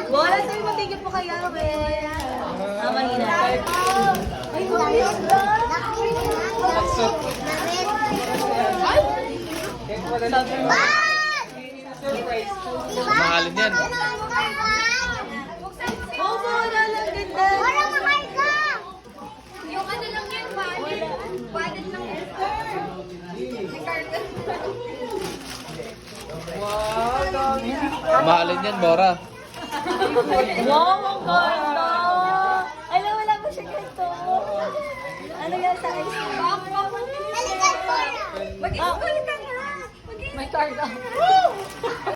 Bola, sa'yo matigil po kaya, we. Mahina. Ay, mamiss ba? Mahalin yan. Oo, bola lang, ganda. Yung ano lang yan, wallet lang yan. Mahalin yan, Bora. Wow, ang ganda. Alam, wala ko siya ganito. Ano yan sa ice cream? Mag-isip ka nga. May card ako.